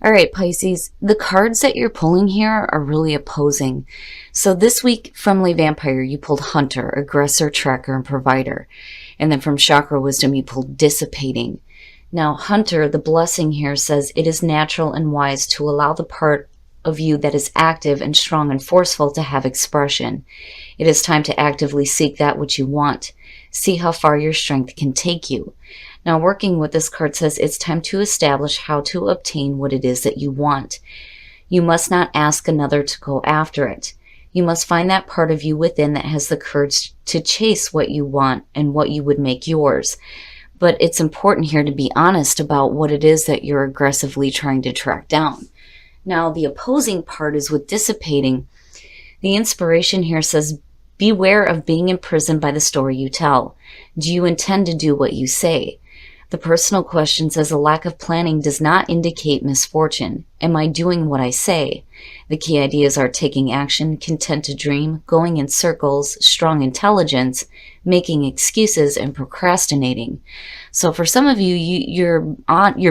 All right, Pisces, the cards that you're pulling here are really opposing. So this week from Le Vampire, you pulled Hunter, Aggressor, Tracker, and Provider. And then from Chakra Wisdom, you pulled Dissipating. Now, Hunter, the blessing here says it is natural and wise to allow the part of you that is active and strong and forceful to have expression. It is time to actively seek that which you want. See how far your strength can take you. Now, working with this card says it's time to establish how to obtain what it is that you want. You must not ask another to go after it. You must find that part of you within that has the courage to chase what you want and what you would make yours. But it's important here to be honest about what it is that you're aggressively trying to track down. Now, the opposing part is with Dissipating. The inspiration here says, beware of being imprisoned by the story you tell. Do you intend to do what you say? The personal question says a lack of planning does not indicate misfortune. Am I doing what I say? The key ideas are taking action, content to dream, going in circles, strong intelligence, making excuses, and procrastinating. So for some of you, you're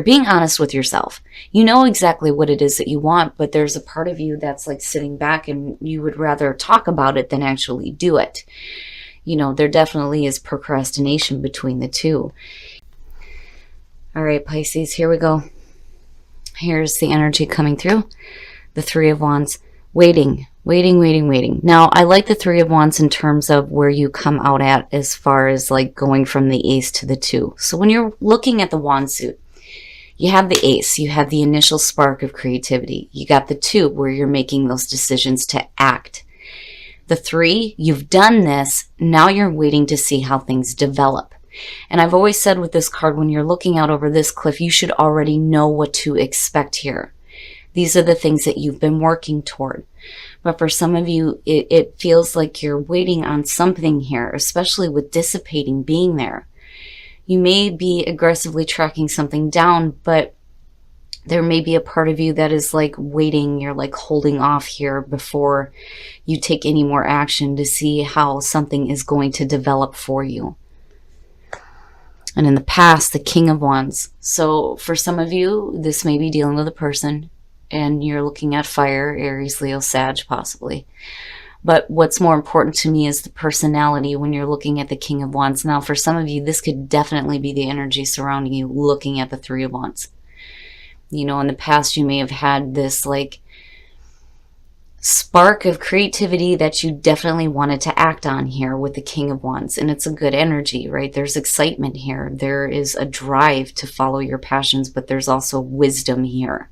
being honest with yourself. You know exactly what it is that you want, but there's a part of you that's like sitting back and you would rather talk about it than actually do it. You know, there definitely is procrastination between the two. All right, Pisces, here we go. Here's the energy coming through. The Three of Wands. Waiting. Now, I like the Three of Wands in terms of where you come out at as far as like going from the Ace to the Two. So when you're looking at the Wand suit, you have the Ace. You have the initial spark of creativity. You got the Two where you're making those decisions to act. The Three, you've done this. Now you're waiting to see how things develop. And I've always said with this card, when you're looking out over this cliff, you should already know what to expect here. These are the things that you've been working toward. But for some of you, it feels like you're waiting on something here, especially with Dissipating being there. You may be aggressively tracking something down, but there may be a part of you that is like waiting. You're like holding off here before you take any more action to see how something is going to develop for you. And in the past, the King of Wands. So for some of you, this may be dealing with a person and you're looking at fire, Aries, Leo, Sag, possibly. But what's more important to me is the personality when you're looking at the King of Wands. Now, for some of you, this could definitely be the energy surrounding you looking at the Three of Wands. You know, in the past, you may have had this like spark of creativity that you definitely wanted to act on here with the King of Wands. And it's a good energy, right? There's excitement here. There is a drive to follow your passions, but there's also wisdom here.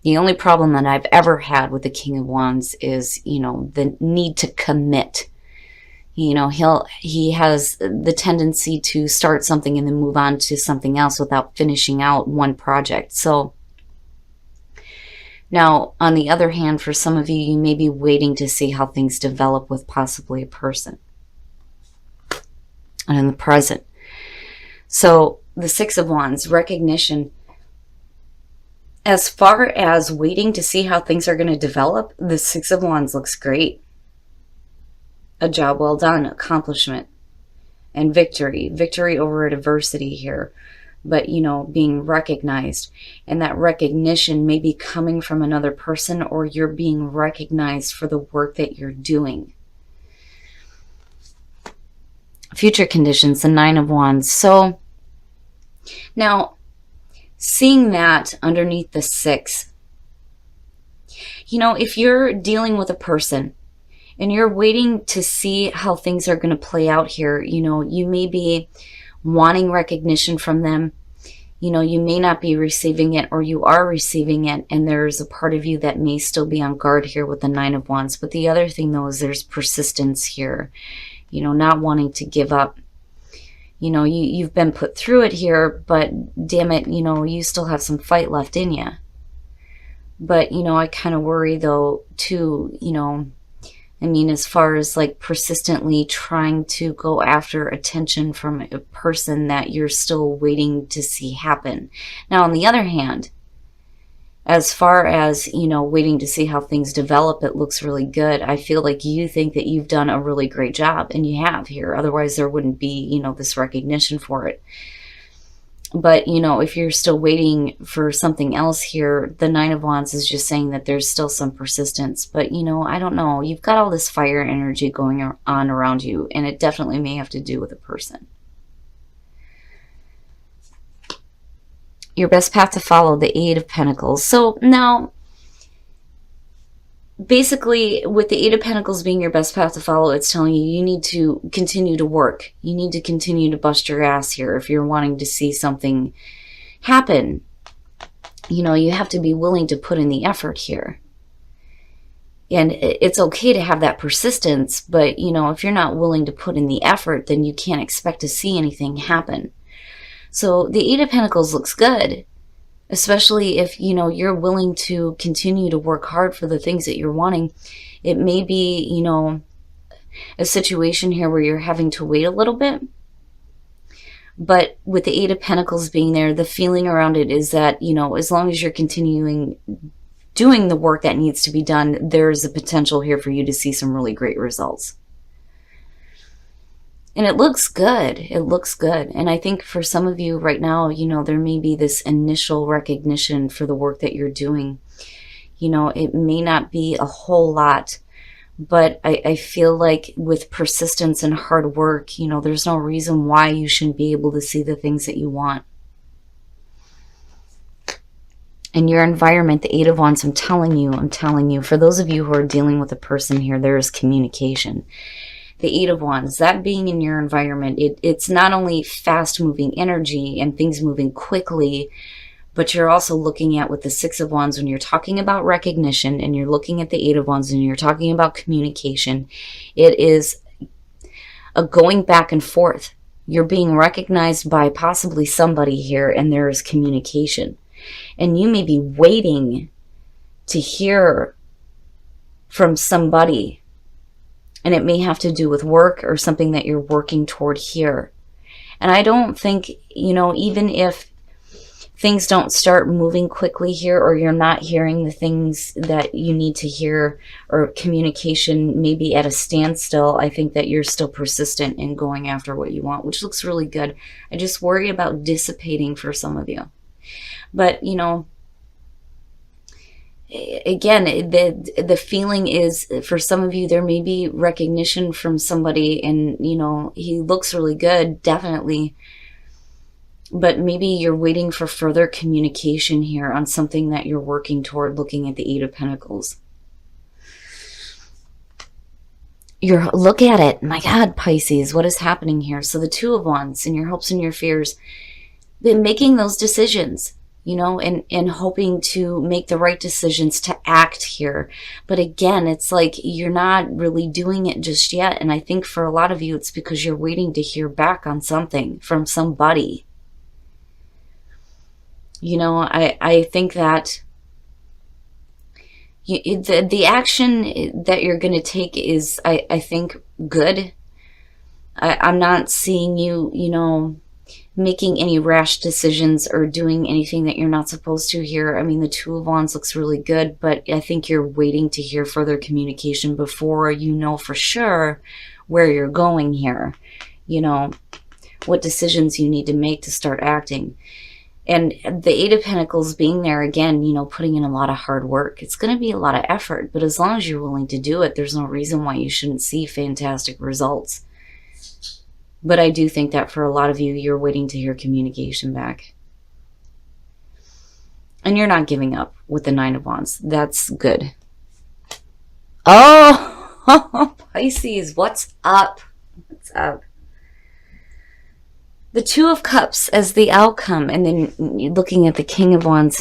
The only problem that I've ever had with the King of Wands is, you know, the need to commit. You know, he has the tendency to start something and then move on to something else without finishing out one project. So now, on the other hand, for some of you, you may be waiting to see how things develop with possibly a person. And in the present. So, the Six of Wands, recognition. As far as waiting to see how things are going to develop, the Six of Wands looks great. A job well done, accomplishment, and victory. Victory over adversity here. But, you know, being recognized. And that recognition may be coming from another person, or you're being recognized for the work that you're doing. Future conditions, the Nine of Wands. So, now, seeing that underneath the Six, you know, if you're dealing with a person and you're waiting to see how things are going to play out here, you know, you may be wanting recognition from them. You know, you may not be receiving it, or you are receiving it, and there's a part of you that may still be on guard here with the Nine of Wands. But the other thing, though, is there's persistence here. You know, not wanting to give up. You know, you've been put through it here, but damn it, you know, you still have some fight left in you. But, you know, I kind of worry, though, too, you know, I mean, as far as like persistently trying to go after attention from a person that you're still waiting to see happen. Now, on the other hand, as far as, you know, waiting to see how things develop, it looks really good. I feel like you think that you've done a really great job, and you have here. Otherwise, there wouldn't be, you know, this recognition for it. But, you know, if you're still waiting for something else here, the Nine of Wands is just saying that there's still some persistence. But, you know, I don't know. You've got all this fire energy going on around you, and it definitely may have to do with a person. Your best path to follow, the Eight of Pentacles. So now, basically, with the Eight of Pentacles being your best path to follow, it's telling you you need to continue to work. You need to continue to bust your ass here if you're wanting to see something happen. You know, you have to be willing to put in the effort here. And it's okay to have that persistence, but, you know, if you're not willing to put in the effort, then you can't expect to see anything happen. So the Eight of Pentacles looks good, especially if, you know, you're willing to continue to work hard for the things that you're wanting. It may be, you know, a situation here where you're having to wait a little bit. But with the Eight of Pentacles being there, the feeling around it is that, you know, as long as you're continuing doing the work that needs to be done, there's a potential here for you to see some really great results. And it looks good. It looks good. And I think for some of you right now, you know, there may be this initial recognition for the work that you're doing. You know, it may not be a whole lot, but I feel like with persistence and hard work, you know, there's no reason why you shouldn't be able to see the things that you want. In your environment, the Eight of Wands, I'm telling you, for those of you who are dealing with a person here, there is communication. The Eight of Wands, that being in your environment, it's not only fast-moving energy and things moving quickly, but you're also looking at with the Six of Wands when you're talking about recognition, and you're looking at the Eight of Wands and you're talking about communication. It is a going back and forth. You're being recognized by possibly somebody here, and there is communication. And you may be waiting to hear from somebody. And it may have to do with work or something that you're working toward here. And I don't think, you know, even if things don't start moving quickly here, or you're not hearing the things that you need to hear, or communication may be at a standstill, I think that you're still persistent in going after what you want, which looks really good. I just worry about dissipating for some of you. But, you know, again, the feeling is, for some of you, there may be recognition from somebody, and, you know, he looks really good, definitely. But maybe you're waiting for further communication here on something that you're working toward, looking at the Eight of Pentacles. Look at it. My God, Pisces, what is happening here? So the Two of Wands, and your hopes and your fears, been making those decisions, you know, and hoping to make the right decisions to act here. But again, it's like you're not really doing it just yet. And I think for a lot of you, it's because you're waiting to hear back on something from somebody. You know, I think that the action that you're going to take is, I think, good. I'm not seeing you, you know, making any rash decisions or doing anything that you're not supposed to here. I mean, the Two of Wands looks really good, but I think you're waiting to hear further communication before you know for sure where you're going here. You know, what decisions you need to make to start acting. And the Eight of Pentacles being there again, you know, putting in a lot of hard work. It's going to be a lot of effort, but as long as you're willing to do it, there's no reason why you shouldn't see fantastic results. But I do think that for a lot of you, you're waiting to hear communication back. And you're not giving up with the Nine of Wands. That's good. Oh, Pisces, what's up? What's up? The Two of Cups as the outcome, and then looking at the King of Wands.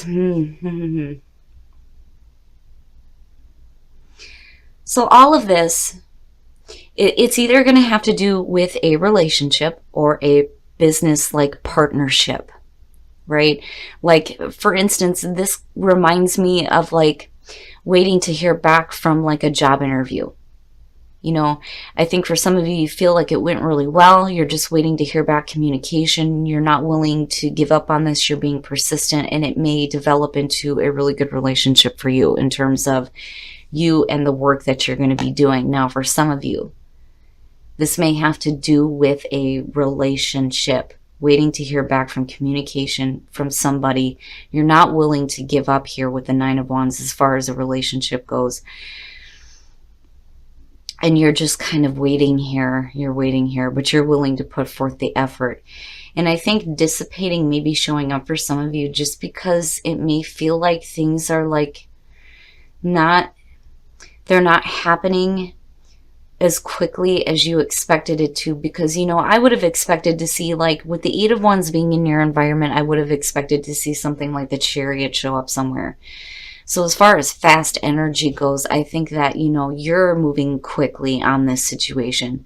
So all of this, it's either going to have to do with a relationship or a business-like partnership, right? Like, for instance, this reminds me of like waiting to hear back from like a job interview. You know, I think for some of you, you feel like it went really well. You're just waiting to hear back communication. You're not willing to give up on this. You're being persistent, and it may develop into a really good relationship for you in terms of you and the work that you're going to be doing. Now, for some of you, this may have to do with a relationship waiting to hear back from communication from somebody. You're not willing to give up here with the Nine of Wands as far as a relationship goes. And you're just kind of waiting here. You're waiting here, but you're willing to put forth the effort. And I think dissipating may be showing up for some of you just because it may feel like things are like they're not happening as quickly as you expected it to. Because, you know, I would have expected to see, like, with the Eight of Wands being in your environment, I would have expected to see something like the Chariot show up somewhere. So as far as fast energy goes, I think that, you know, you're moving quickly on this situation.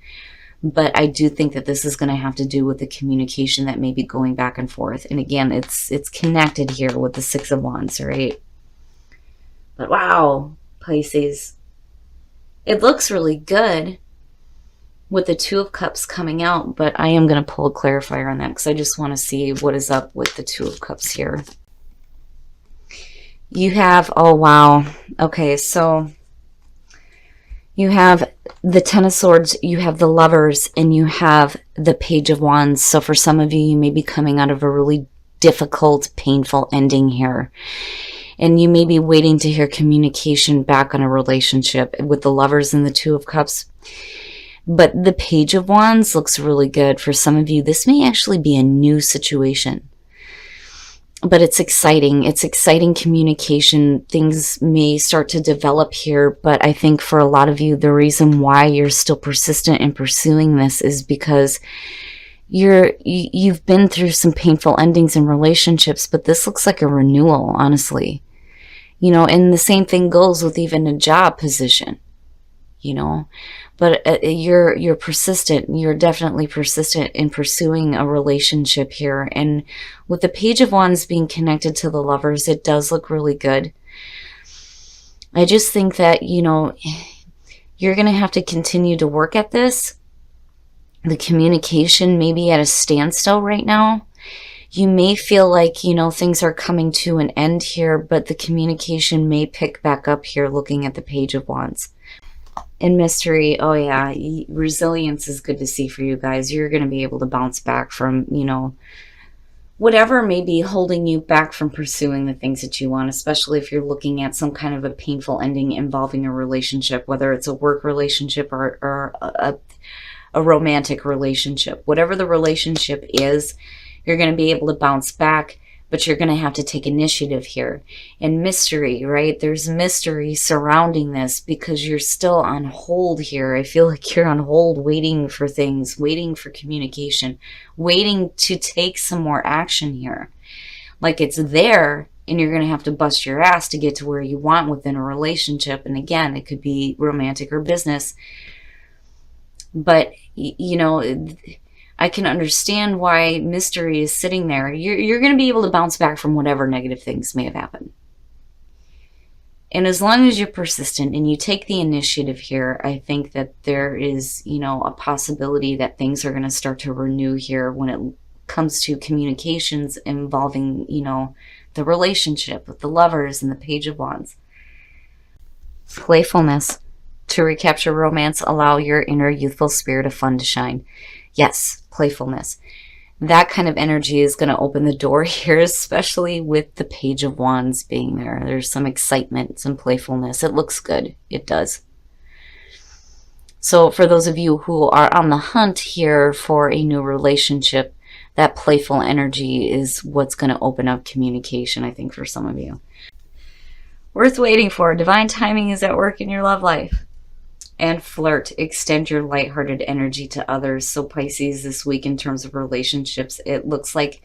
But I do think that this is going to have to do with the communication that may be going back and forth. And again, it's connected here with the Six of Wands, right? But wow, Pisces, it looks really good with the Two of Cups coming out. But I am going to pull a clarifier on that because I just want to see what is up with the Two of Cups here. You have, oh wow, okay, so you have the Ten of Swords, you have the Lovers, and you have the Page of Wands. So for some of you, you may be coming out of a really difficult, painful ending here. And you may be waiting to hear communication back on a relationship with the Lovers and the Two of Cups. But the Page of Wands looks really good. For some of you, this may actually be a new situation. But it's exciting. It's exciting communication. Things may start to develop here. But I think for a lot of you, the reason why you're still persistent in pursuing this is because you've been through some painful endings in relationships. But this looks like a renewal, honestly. You know, and the same thing goes with even a job position. You know, but you're persistent. You're definitely persistent in pursuing a relationship here. And with the Page of Wands being connected to the Lovers, it does look really good. I just think that, you know, you're going to have to continue to work at this. The communication may be at a standstill right now. You may feel like, you know, things are coming to an end here, but the communication may pick back up here looking at the Page of Wands. And mystery, oh yeah, resilience is good to see for you guys. You're going to be able to bounce back from, you know, whatever may be holding you back from pursuing the things that you want, especially if you're looking at some kind of a painful ending involving a relationship, whether it's a work relationship or a romantic relationship. Whatever the relationship is, you're going to be able to bounce back. But you're going to have to take initiative here. And mystery, right? There's mystery surrounding this because you're still on hold here. I feel like you're on hold waiting for things, waiting for communication, waiting to take some more action here. Like it's there and you're going to have to bust your ass to get to where you want within a relationship. And again, it could be romantic or business. But, you know, I can understand why mystery is sitting there. You're going to be able to bounce back from whatever negative things may have happened. And as long as you're persistent and you take the initiative here, I think that there is, you know, a possibility that things are going to start to renew here when it comes to communications involving, you know, the relationship with the Lovers and the Page of Wands. Playfulness. To recapture romance, allow your inner youthful spirit of fun to shine. Yes, playfulness. That kind of energy is going to open the door here, especially with the Page of Wands being there. There's some excitement, some playfulness. It looks good. It does. So for those of you who are on the hunt here for a new relationship, that playful energy is what's going to open up communication, I think, for some of you. Worth waiting for. Divine timing is at work in your love life. And flirt. Extend your lighthearted energy to others. So Pisces, this week in terms of relationships, it looks like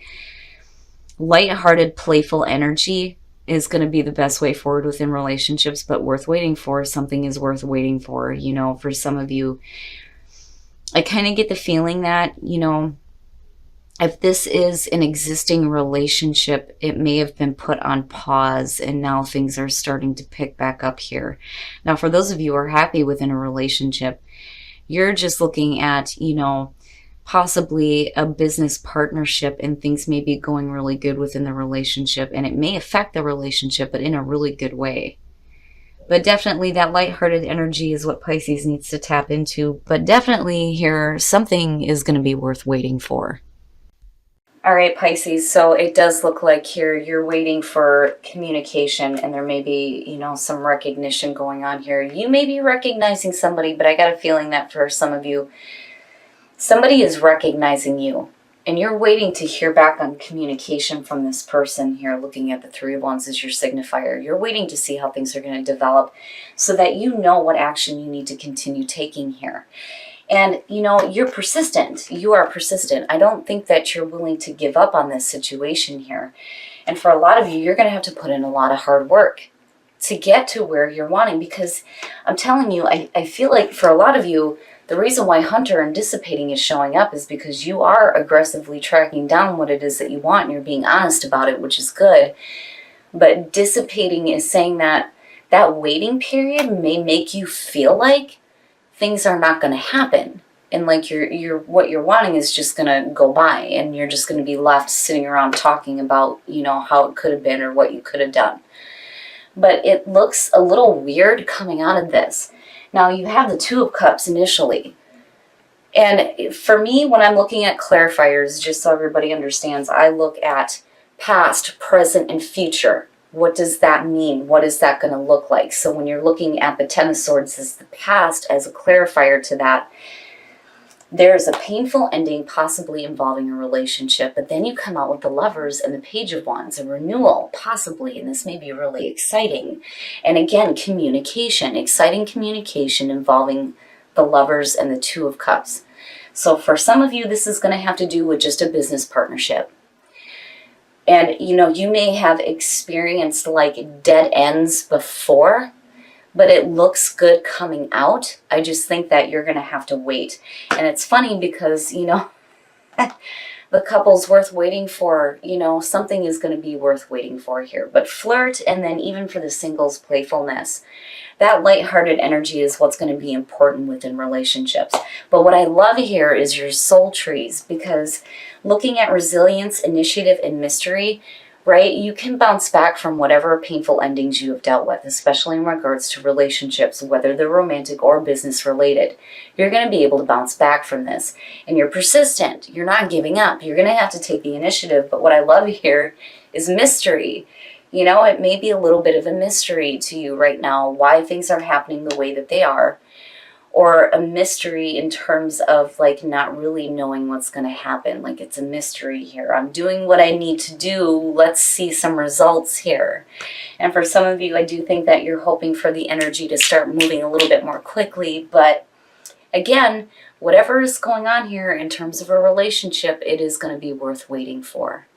lighthearted, playful energy is going to be the best way forward within relationships, but worth waiting for. Something is worth waiting for. You know, for some of you, I kind of get the feeling that, you know, if this is an existing relationship, it may have been put on pause and now things are starting to pick back up here. Now, for those of you who are happy within a relationship, you're just looking at, you know, possibly a business partnership and things may be going really good within the relationship and it may affect the relationship, but in a really good way. But definitely that lighthearted energy is what Pisces needs to tap into. But definitely here, something is going to be worth waiting for. All right, Pisces, so it does look like here you're waiting for communication, and there may be, some recognition going on here. You may be recognizing somebody, but I got a feeling that for some of you, somebody is recognizing you, and you're waiting to hear back on communication from this person here, looking at the Three of Wands as your signifier. You're waiting to see how things are going to develop so that you know what action you need to continue taking here. And, you're persistent. You are persistent. I don't think that you're willing to give up on this situation here. And for a lot of you, you're going to have to put in a lot of hard work to get to where you're wanting. Because I'm telling you, I feel like for a lot of you, the reason why Hunter and Dissipating is showing up is because you are aggressively tracking down what it is that you want, and you're being honest about it, which is good. But Dissipating is saying that that waiting period may make you feel like things are not going to happen, and like you're what you're wanting is just going to go by, and you're just going to be left sitting around talking about how it could have been or what you could have done. But it looks a little weird coming out of this. Now you have the Two of Cups initially, and for me, when I'm looking at clarifiers, just so everybody understands, I look at past, present, and future. What does that mean? What is that going to look like? So when you're looking at the Ten of Swords as the past, as a clarifier to that, there's a painful ending possibly involving a relationship, but then you come out with the Lovers and the Page of Wands, a renewal possibly, and this may be really exciting. And again, communication, exciting communication involving the Lovers and the Two of Cups. So for some of you, this is going to have to do with just a business partnership. And, you may have experienced like dead ends before, but it looks good coming out. I just think that you're going to have to wait. And it's funny because, the couple's worth waiting for, something is going to be worth waiting for here. But flirt, and then even for the singles, playfulness. That lighthearted energy is what's going to be important within relationships. But what I love here is your soul trees, because looking at resilience, initiative, and mystery, right, you can bounce back from whatever painful endings you have dealt with, especially in regards to relationships, whether they're romantic or business related. You're going to be able to bounce back from this. And you're persistent. You're not giving up. You're going to have to take the initiative. But what I love here is mystery. It may be a little bit of a mystery to you right now why things are happening the way that they are, or a mystery in terms of like not really knowing what's going to happen. Like it's a mystery here. I'm doing what I need to do. Let's see some results here. And for some of you, I do think that you're hoping for the energy to start moving a little bit more quickly. But again, whatever is going on here in terms of a relationship, it is going to be worth waiting for.